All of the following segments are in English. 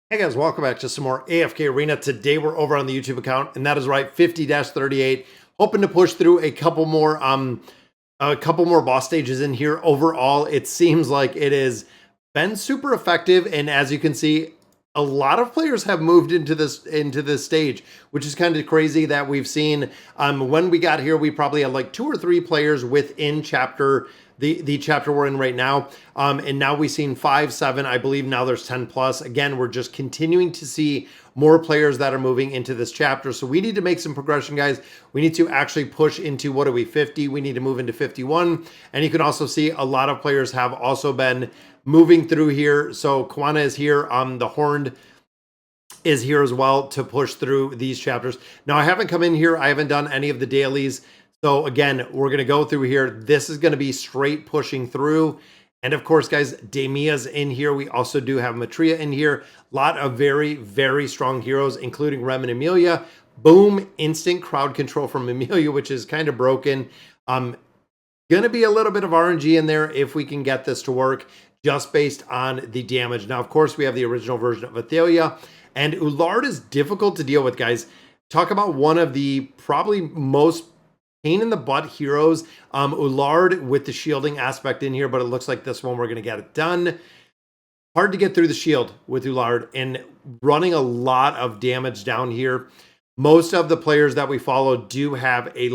Hey guys, welcome back to some more AFK Arena. Today we're over on the YouTube account, and that is right, 50-38. Hoping to push through a couple more boss stages in here. Overall, it seems like it has been super effective, and as you can see, a lot of players have moved into this stage, which is kind of crazy that we've seen. When we got here, we probably had like 2 or 3 players within the chapter we're in right now. And now we've seen 5, 7, I believe now there's 10 plus. Again, we're just continuing to see more players that are moving into this chapter. So we need to make some progression, guys. We need to actually push into, what are we, 50? We need to move into 51. And you can also see a lot of players have also been moving through here. So Kwana is here. The Horned is here as well to push through these chapters. Now, I haven't come in here. I haven't done any of the dailies. So again, we're going to go through here. This is going to be straight pushing through. And of course, guys, Damia's in here. We also do have Matria in here. A lot of very, very strong heroes, including Rem and Amelia. Boom, instant crowd control from Amelia, which is kind of broken. Going to be a little bit of RNG in there if we can get this to work, just based on the damage. Now, of course, we have the original version of Athalia. And Ullard is difficult to deal with, guys. Talk about one of the probably most pain in the butt heroes. Ullard with the shielding aspect in here, but it looks like this one we're going to get it done. Hard to get through the shield with Ullard and running a lot of damage down here. Most of the players that we follow do have a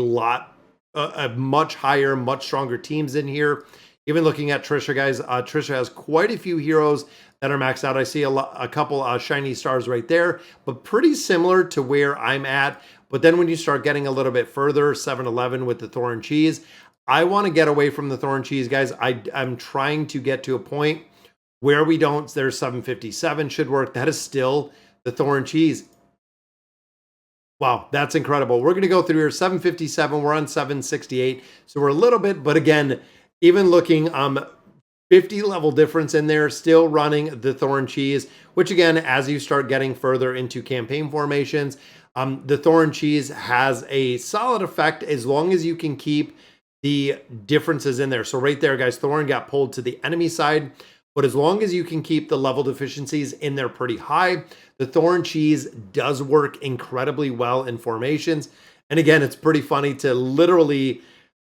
much higher, much stronger teams in here. Even looking at Trisha, guys, Trisha has quite a few heroes that are maxed out. I see a couple shiny stars right there, but pretty similar to where I'm at. But then when you start getting a little bit further, 7-Eleven with the Thorn Cheese, I want to get away from the Thorn Cheese, guys. I'm trying to get to a point where we don't. There's 757 should work. That is still the Thorn Cheese. Wow, that's incredible. We're going to go through here. 757. We're on 768. So we're a little bit, but again, even looking 50 level difference in there, still running the Thorn Cheese, which again, as you start getting further into campaign formations, the Thorn Cheese has a solid effect as long as you can keep the differences in there. So right there, guys, Thorn got pulled to the enemy side, but as long as you can keep the level deficiencies in there pretty high, the Thorn Cheese does work incredibly well in formations. And again, it's pretty funny to literally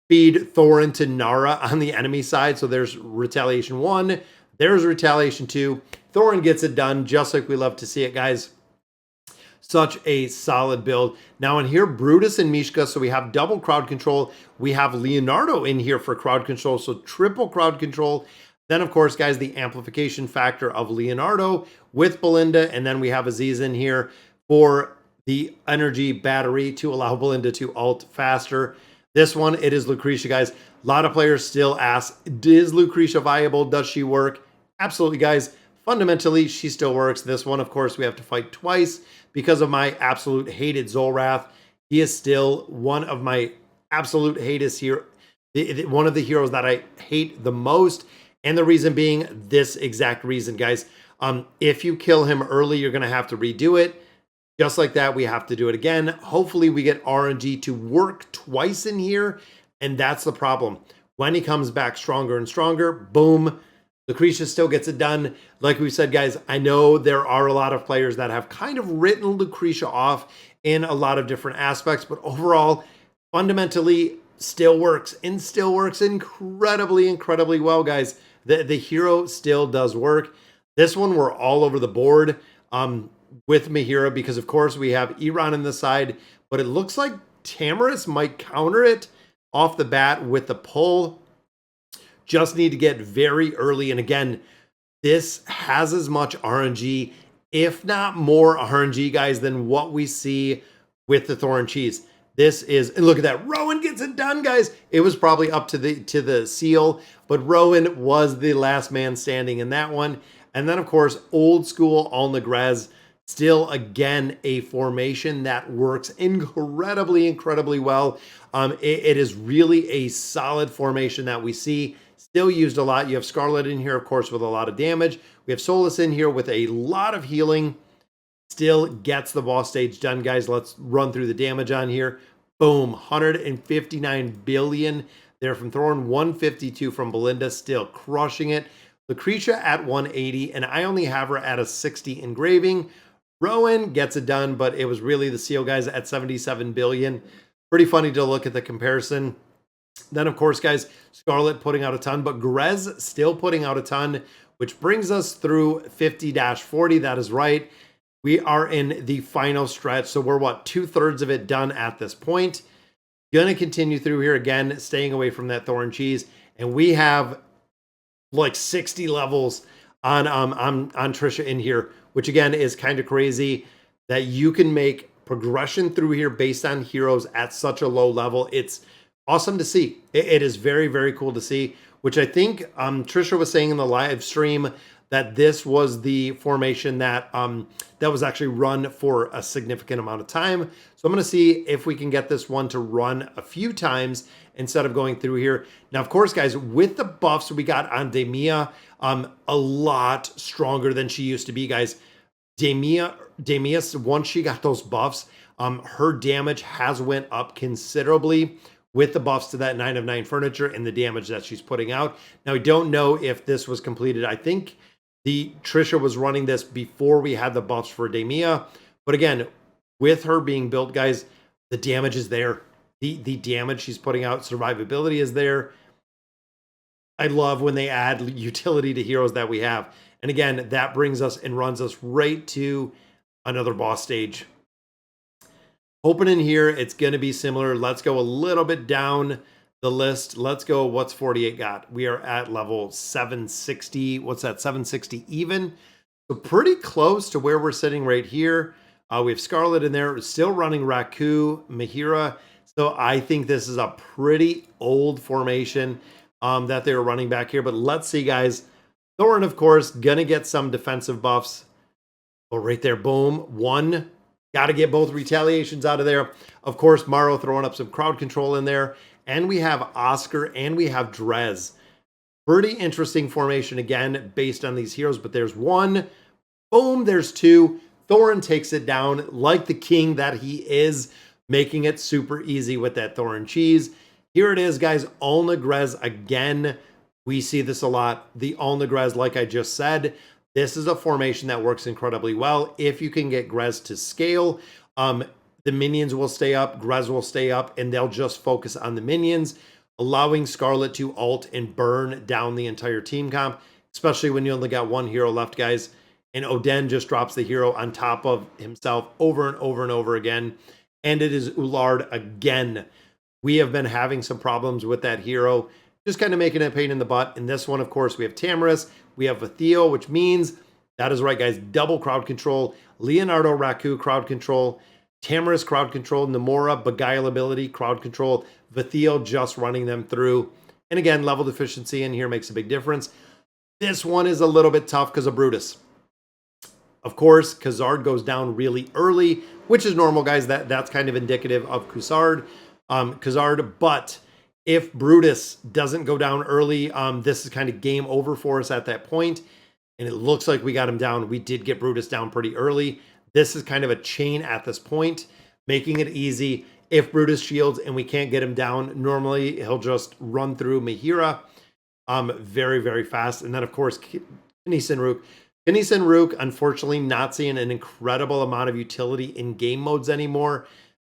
feed Thorin to Nara on the enemy side. So there's Retaliation 1, there's Retaliation 2. Thorin gets it done just like we love to see it, guys. Such a solid build. Now in here, Brutus and Mishka, so we have double crowd control. We have Leonardo in here for crowd control, so triple crowd control. Then, of course, guys, the amplification factor of Leonardo with Belinda, and then we have Aziz in here for the energy battery to allow Belinda to ult faster. This one, it is Lucretia, guys. A lot of players still ask, is Lucretia viable? Does she work? Absolutely, guys. Fundamentally, she still works. This one, of course, we have to fight twice because of my absolute hated Zolrath. He is still one of my absolute hatest here. One of the heroes that I hate the most. And the reason being this exact reason, guys. If you kill him early, you're going to have to redo it. Just like that, we have to do it again. Hopefully, we get RNG to work twice in here. And that's the problem. When he comes back stronger and stronger, boom, Lucretia still gets it done. Like we said, guys, I know there are a lot of players that have kind of written Lucretia off in a lot of different aspects, but overall, fundamentally, still works and still works incredibly, incredibly well, guys. The hero still does work. This one, we're all over the board with Mahira because, of course, we have Iran on the side, but it looks like Tamaris might counter it off the bat with the pull. Just need to get very early. And again, this has as much RNG, if not more RNG, guys, than what we see with the Thorn Cheese. This is, and look at that. Rowan gets it done, guys. It was probably up to the seal, but Rowan was the last man standing in that one. And then, of course, old school Alnagrez. Still, again, a formation that works incredibly, incredibly well. It is really a solid formation that we see. Still used a lot. You have Scarlet in here, of course, with a lot of damage. We have Solus in here with a lot of healing. Still gets the boss stage done, guys. Let's run through the damage on here. Boom, 159 billion there from Thorn, 152 from Belinda. Still crushing it. Lucretia at 180, and I only have her at a 60 engraving. Rowan gets it done, but it was really the seal guys at 77 billion. Pretty funny to look at the comparison. Then, of course, guys, Scarlet putting out a ton, but Grez still putting out a ton, which brings us through 50-40. That is right. We are in the final stretch. So we're, what, 2/3 of it done at this point. Going to continue through here again, staying away from that Thorn Cheese. And we have like 60 levels on Trisha in here, which again is kind of crazy that you can make progression through here based on heroes at such a low level. It's awesome to see. It is very, very cool to see, which I think Trisha was saying in the live stream that this was the formation that that was actually run for a significant amount of time. So I'm going to see if we can get this one to run a few times instead of going through here. Now, of course, guys, with the buffs we got on Damiya, a lot stronger than she used to be, guys. Damiya, once she got those buffs, her damage has went up considerably with the buffs to that 9 of 9 furniture and the damage that she's putting out. Now, we don't know if this was completed. I think the Trisha was running this before we had the buffs for Damiya. But again, with her being built, guys, the damage is there. The damage she's putting out, survivability is there. I love when they add utility to heroes that we have. And again, that brings us and runs us right to another boss stage. Opening here, it's going to be similar. Let's go a little bit down the list. Let's go, what's 48 got? We are at level 760. What's that, 760 even? So pretty close to where we're sitting right here. We have Scarlet in there, still running Raku, Mahira. So I think this is a pretty old formation that they were running back here. But let's see, guys. Thorn, of course, going to get some defensive buffs. Oh, right there, boom. One. Got to get both retaliations out of there. Of course, Maro throwing up some crowd control in there. And we have Oscar and we have Drez. Pretty interesting formation again, based on these heroes. But there's one. Boom, there's two. Thorin takes it down like the king that he is, making it super easy with that Thorin cheese. Here it is, guys. Ulna Grez again. We see this a lot. The Ulna Grez, like I just said, this is a formation that works incredibly well. If you can get Grez to scale, the minions will stay up, Grez will stay up, and they'll just focus on the minions, allowing Scarlet to ult and burn down the entire team comp, especially when you only got one hero left, guys. And Oden just drops the hero on top of himself over and over and over again. And it is Ullard again. We have been having some problems with that hero, just kind of making it a pain in the butt. In this one, of course, we have Tamris, we have Vathiel, which means, that is right, guys, double crowd control. Leonardo Raku, crowd control. Tamris, crowd control. Namora, beguile ability, crowd control. Vathiel just running them through. And again, level deficiency in here makes a big difference. This one is a little bit tough because of Brutus. Of course, Khazard goes down really early, which is normal, guys. That's kind of indicative of Khazard. But if Brutus doesn't go down early, this is kind of game over for us at that point. And it looks like we got him down. We did get Brutus down pretty early. This is kind of a chain at this point, making it easy. If Brutus shields and we can't get him down, normally he'll just run through Mahira very, very fast. And then, of course, Kanisin Rook. Kanisin Rook, unfortunately, not seeing an incredible amount of utility in game modes anymore.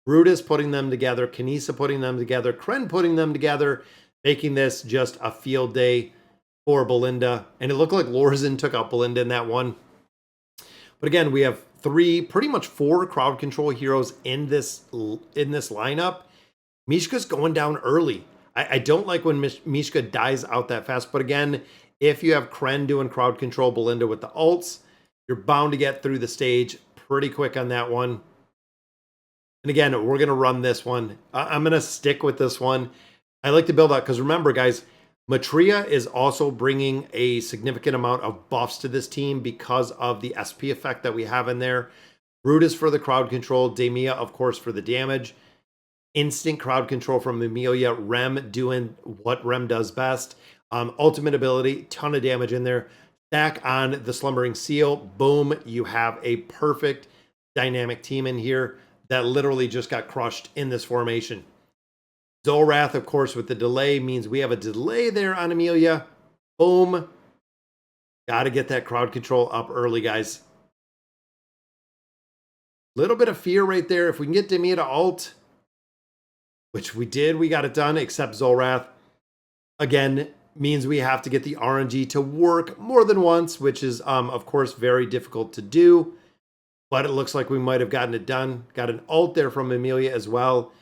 Brutus putting them together, Kanisa putting them together, Kren putting them together, making this just a field day for Belinda. And it looked like Lorzen took out Belinda in that one. But again, we have pretty much four crowd control heroes in this lineup. Mishka's going down early. I don't like when Mishka dies out that fast. But again, if you have Kren doing crowd control, Belinda with the ults, you're bound to get through the stage pretty quick on that one. And again, we're going to run this one. I'm going to stick with this one. I like to build out because remember, guys, Matria is also bringing a significant amount of buffs to this team because of the SP effect that we have in there. Brutus for the crowd control. Damiya, of course, for the damage. Instant crowd control from Emilia. Rem doing what Rem does best. Ultimate ability, ton of damage in there. Stack on the Slumbering Seal. Boom, you have a perfect dynamic team in here that literally just got crushed in this formation. Zolrath, of course, with the delay means we have a delay there on Emilia. Boom. Got to get that crowd control up early, guys. Little bit of fear right there. If we can get Dimia to ult, which we did, we got it done, except Zolrath. Again, means we have to get the RNG to work more than once, which is, of course, very difficult to do. But it looks like we might have gotten it done. Got an ult there from Amelia as well.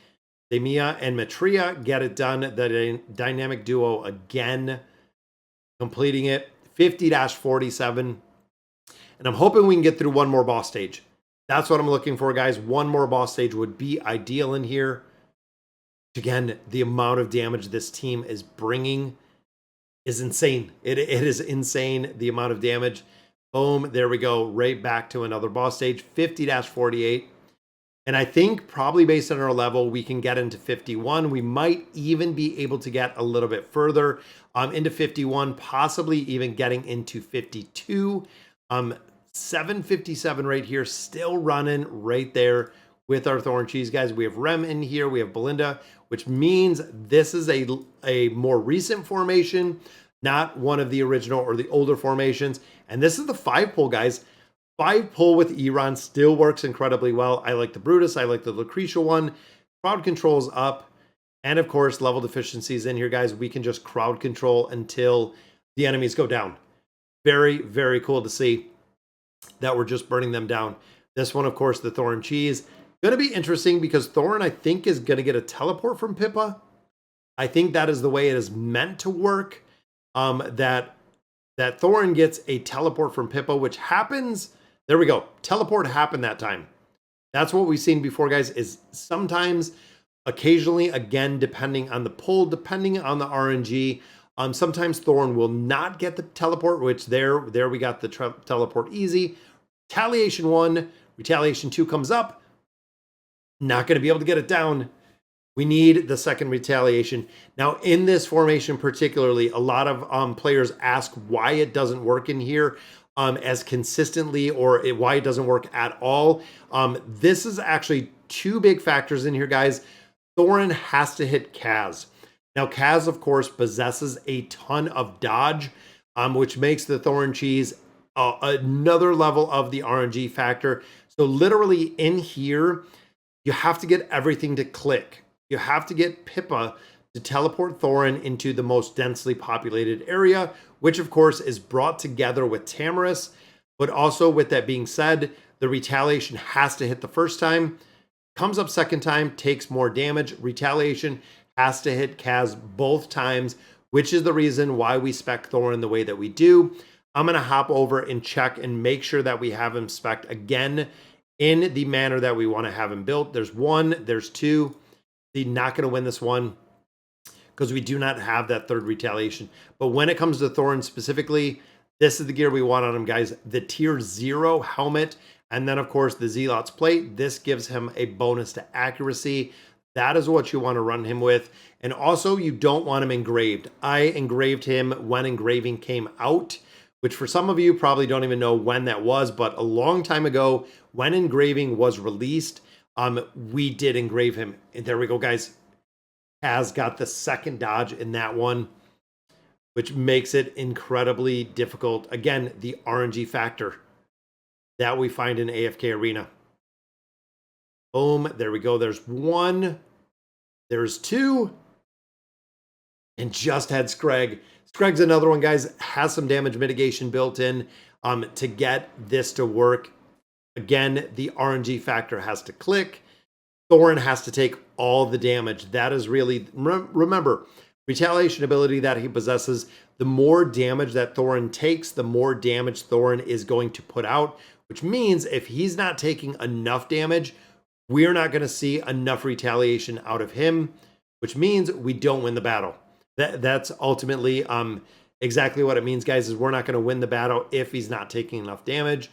Dimia and Matria get it done. The dynamic duo again, completing it. 50-47. And I'm hoping we can get through one more boss stage. That's what I'm looking for, guys. One more boss stage would be ideal in here. Again, the amount of damage this team is bringing is insane. It is insane, the amount of damage. Boom, there we go. Right back to another boss stage, 50-48. And I think probably based on our level, we can get into 51. We might even be able to get a little bit further into 51, possibly even getting into 52. 757 right here, still running right there with our Thorn Cheese, guys. We have Rem in here. We have Belinda, which means this is a more recent formation, not one of the original or the older formations. And this is the 5-pull, guys. 5-pull with Eironn still works incredibly well. I like the Brutus. I like the Lucretia one. Crowd control's up. And of course, level deficiencies in here, guys. We can just crowd control until the enemies go down. Very, very cool to see that we're just burning them down. This one, of course, the Thorn Cheese. Going to be interesting because Thorn, I think, is going to get a teleport from Pippa. I think that is the way it is meant to work. That Thorn gets a teleport from Pippa, which happens. There we go. Teleport happened that time. That's what we've seen before, guys, is sometimes, occasionally, again, depending on the pull, depending on the RNG, sometimes Thorn will not get the teleport, which there we got the teleport easy. Retaliation 1, Retaliation 2 comes up. Not going to be able to get it down. We need the second retaliation. Now, in this formation particularly, a lot of players ask why it doesn't work in here as consistently, or why it doesn't work at all. This is actually two big factors in here, guys. Thorin has to hit Kaz. Now, Kaz, of course, possesses a ton of dodge, which makes the Thorn Cheese another level of the RNG factor. So literally in here, you have to get everything to click. You have to get Pippa to teleport Thorin into the most densely populated area, which of course is brought together with Tamaris. But also, with that being said, the retaliation has to hit the first time, comes up second time, takes more damage. Retaliation has to hit Kaz both times, which is the reason why we spec Thorin the way that we do. I'm going to hop over and check and make sure that we have him spec'd again in the manner that we want to have him built. There's 1, there's 2. He's not going to win this one because we do not have that third retaliation. But when it comes to Thorin specifically, this is the gear we want on him, guys. The tier 0 helmet, and then of course the Zealot's plate. This gives him a bonus to accuracy. That is what you want to run him with. And also, you don't want him engraved. I engraved him when engraving came out, which for some of you probably don't even know when that was, but a long time ago when engraving was released, we did engrave him. And there we go, guys. Has got the second dodge in that one, which makes it incredibly difficult. Again, the RNG factor that we find in AFK Arena. Boom, there we go. There's 1, there's 2, and just had Scrag. Scrag's another one, guys, has some damage mitigation built in to get this to work. Again, the RNG factor has to click. Thorin has to take all the damage. That is really, remember, retaliation ability that he possesses, the more damage that Thorin takes, the more damage Thorin is going to put out, which means if he's not taking enough damage, we're not going to see enough retaliation out of him, which means we don't win the battle. That's ultimately exactly what it means, guys, is we're not going to win the battle if he's not taking enough damage,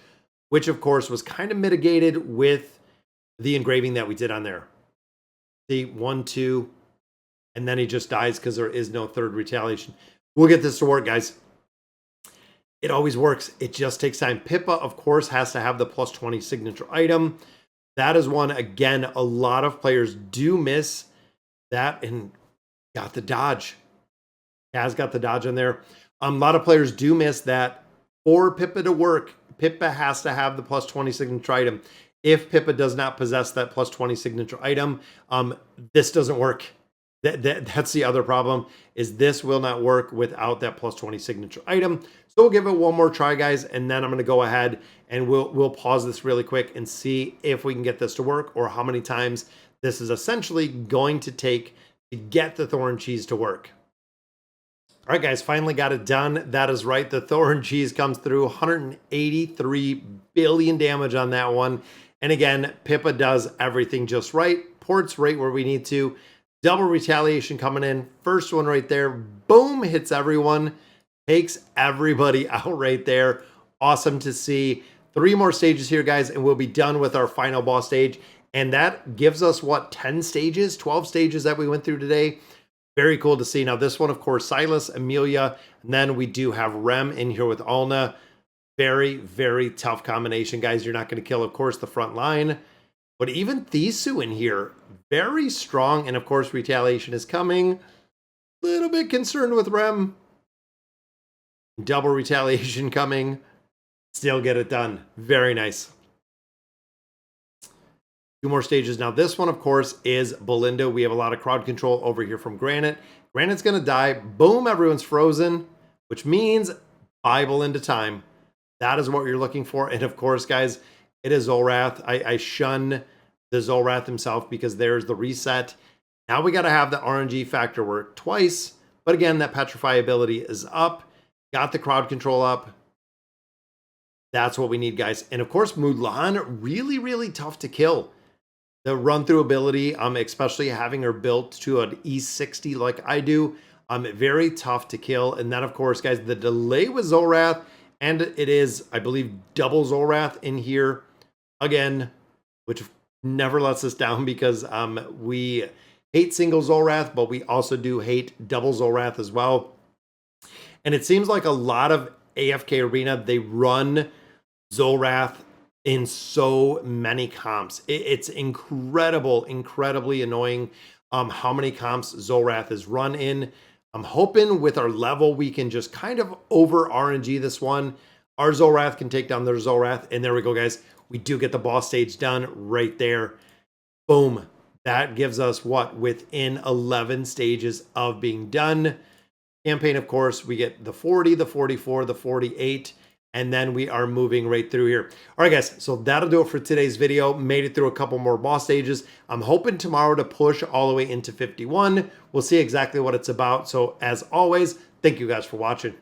which of course was kind of mitigated with the engraving that we did on there. See, 1, 2, and then he just dies because there is no third retaliation. We'll get this to work, guys. It always works. It just takes time. Pippa, of course, has to have the plus 20 signature item. That is one, again, a lot of players do miss that and got the dodge. Has got the dodge in there. A lot of players do miss that For Pippa to work, Pippa has to have the plus 20 signature item. If Pippa does not possess that plus 20 signature item, this doesn't work. That's the other problem, is this will not work without that plus 20 signature item. So we'll give it one more try, guys, and then I'm going to go ahead and we'll pause this really quick and see if we can get this to work, or how many times this is essentially going to take to get the Thorn Cheese to work. All right, guys, finally got it done. That is right. The Thorn Cheese comes through, 183 billion damage on that one. And again, Pippa does everything just right. Ports right where we need to. Double retaliation coming in. First one right there. Boom, hits everyone. Takes everybody out right there. Awesome to see. 3 more stages here, guys, and we'll be done with our final boss stage. And that gives us, what, 10 stages, 12 stages that we went through today. Very cool to see. Now, this one, of course, Silas, Amelia, and then we do have Rem in here with Alna. Very, very tough combination, guys. You're not going to kill, of course, the front line. But even Thisu in here, very strong. And, of course, retaliation is coming. A little bit concerned with Rem. Double retaliation coming. Still get it done. Very nice. 2 more stages. Now, this one, of course, is Belinda. We have a lot of crowd control over here from Granite. Granite's going to die. Boom, everyone's frozen, which means bye, Belinda time. That is what you're looking for. And, of course, guys, it is Zolrath. I shun the Zolrath himself because there's the reset. Now we got to have the RNG factor work twice. But, again, that Petrify ability is up. Got the crowd control up. That's what we need, guys. And, of course, Mulan, really, really tough to kill. The run-through ability, especially having her built to an E60 like I do, very tough to kill. And then, of course, guys, the delay with Zolrath, and it is, I believe, double Zolrath in here again, which never lets us down because we hate single Zolrath, but we also do hate double Zolrath as well. And it seems like a lot of AFK Arena, they run Zolrath in so many comps. It's incredibly annoying how many comps Zolrath is run in. I'm hoping with our level, we can just kind of over RNG this one. Our Zolrath can take down their Zolrath. And there we go, guys. We do get the boss stage done right there. Boom. That gives us what? Within 11 stages of being done. Campaign, of course, we get the 40, the 44, the 48. And then we are moving right through here. All right, guys, so that'll do it for today's video. Made it through a couple more boss stages. I'm hoping tomorrow to push all the way into 51. We'll see exactly what it's about. So as always, thank you guys for watching.